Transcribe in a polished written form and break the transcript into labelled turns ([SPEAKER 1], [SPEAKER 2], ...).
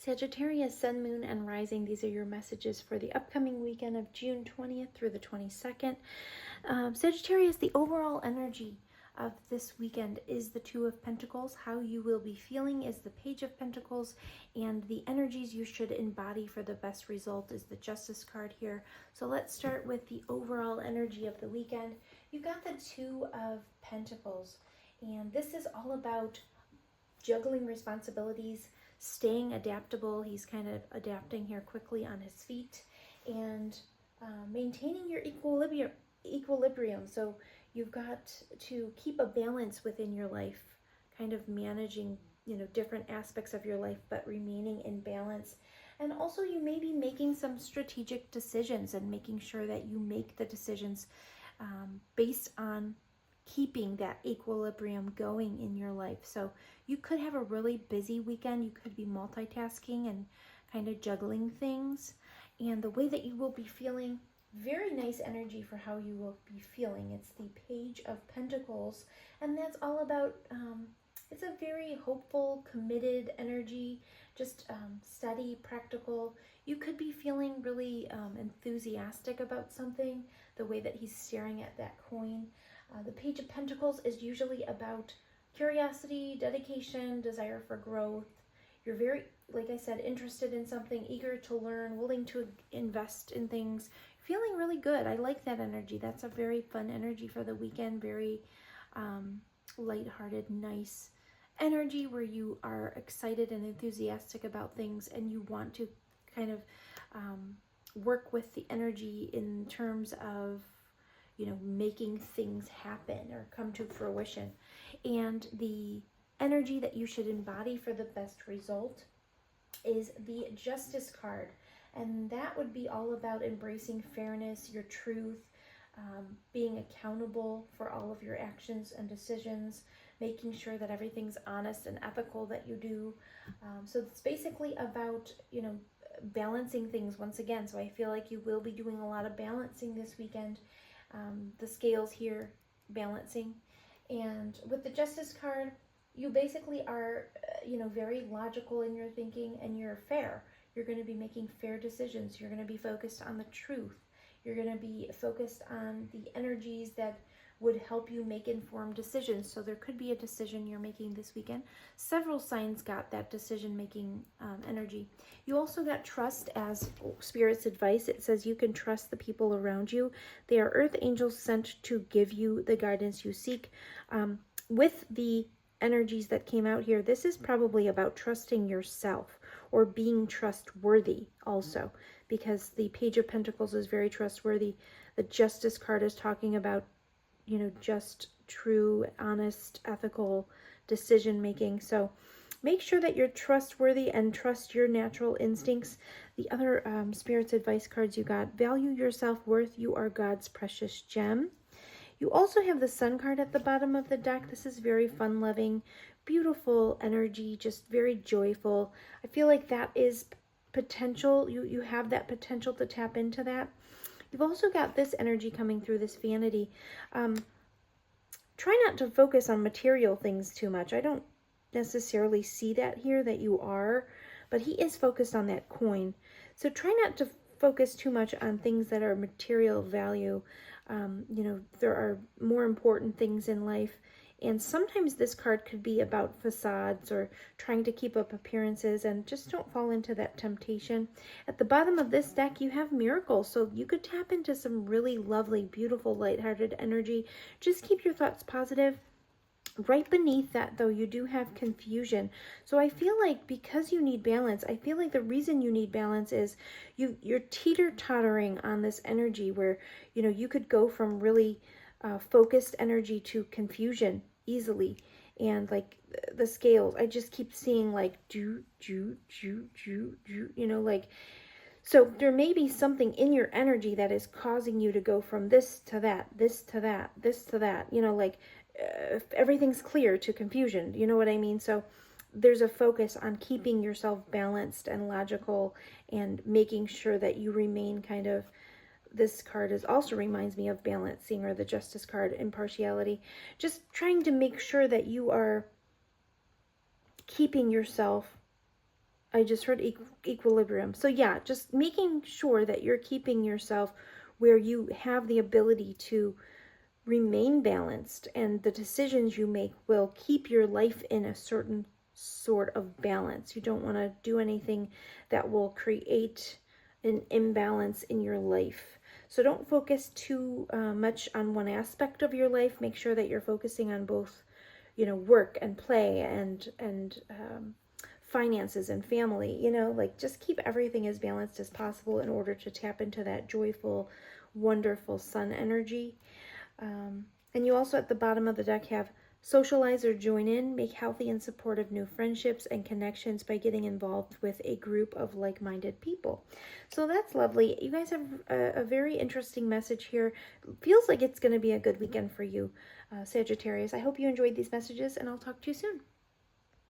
[SPEAKER 1] Sagittarius, Sun, Moon, and Rising. These are your messages for the upcoming weekend of June 20th through the 22nd. Sagittarius, the overall energy of this weekend is the Two of Pentacles. How you will be feeling is the Page of Pentacles, and the energies you should embody for the best result is the Justice card here. So let's start with the overall energy of the weekend. You've got the Two of Pentacles, and this is all about juggling responsibilities, staying adaptable. He's kind of adapting here quickly on his feet, and maintaining your equilibrium. So you've got to keep a balance within your life, kind of managing, different aspects of your life, but remaining in balance. And also you may be making some strategic decisions and making sure that you make the decisions based on keeping that equilibrium going in your life. So you could have a really busy weekend. You could be multitasking and kind of juggling things. And the way that you will be feeling, very nice energy for how you will be feeling. It's the Page of Pentacles, and that's all about, it's a very hopeful, committed energy, just steady, practical. You could be feeling really enthusiastic about something, the way that he's staring at that coin. The Page of Pentacles is usually about curiosity, dedication, desire for growth. You're very, like I said, interested in something, eager to learn, willing to invest in things, feeling really good. I like that energy. That's a very fun energy for the weekend, very lighthearted, nice energy where you are excited and enthusiastic about things, and you want to kind of work with the energy in terms of making things happen or come to fruition. And the energy that you should embody for the best result is the Justice card. And that would be all about embracing fairness, your truth, being accountable for all of your actions and decisions, making sure that everything's honest and ethical that you do. So it's basically about, balancing things once again. So I feel like you will be doing a lot of balancing this weekend. The scales here, balancing. And with the Justice card, you basically are, very logical in your thinking, and you're fair. You're going to be making fair decisions. You're going to be focused on the truth. You're going to be focused on the energies that would help you make informed decisions. So there could be a decision you're making this weekend. Several signs got that decision-making energy. You also got trust as Spirit's advice. It says you can trust the people around you. They are earth angels sent to give you the guidance you seek. With the energies that came out here, this is probably about trusting yourself or being trustworthy also, because the Page of Pentacles is very trustworthy. The Justice card is talking about just true, honest, ethical decision making. So make sure that you're trustworthy and trust your natural instincts. The other Spirit's advice cards you got: value your self-worth. You are God's precious gem. You also have the Sun card at the bottom of the deck. This is very fun-loving, beautiful energy, just very joyful. I feel like that is potential. You have that potential to tap into that. You've also got this energy coming through, this vanity. Try not to focus on material things too much. I don't necessarily see that here, that you are, but he is focused on that coin. So try not to focus too much on things that are material value. There are more important things in life. And sometimes this card could be about facades or trying to keep up appearances, and just don't fall into that temptation. At the bottom of this deck, you have miracles. So you could tap into some really lovely, beautiful, lighthearted energy. Just keep your thoughts positive. Right beneath that, though, you do have confusion. So I feel like because you need balance, I feel like the reason you need balance is you're teeter-tottering on this energy where, you could go from really focused energy to confusion easily. And like the scales, I just keep seeing like so there may be something in your energy that is causing you to go from this to that, this to that, this to that, everything's clear to confusion. You know what I mean? So there's a focus on keeping yourself balanced and logical and making sure that you remain kind of, this card also reminds me of balancing, or the Justice card, impartiality. Just trying to make sure that you are keeping yourself I just heard equilibrium. So yeah, just making sure that you're keeping yourself where you have the ability to remain balanced, and the decisions you make will keep your life in a certain sort of balance. You don't want to do anything that will create an imbalance in your life. So don't focus too much on one aspect of your life. Make sure that you're focusing on both, work and play and finances and family. Like, just keep everything as balanced as possible in order to tap into that joyful, wonderful sun energy. And you also at the bottom of the deck have socialize or join in, make healthy and supportive new friendships and connections by getting involved with a group of like-minded people. So that's lovely. You guys have a very interesting message here. Feels like it's going to be a good weekend for you, Sagittarius. I hope you enjoyed these messages, and I'll talk to you soon.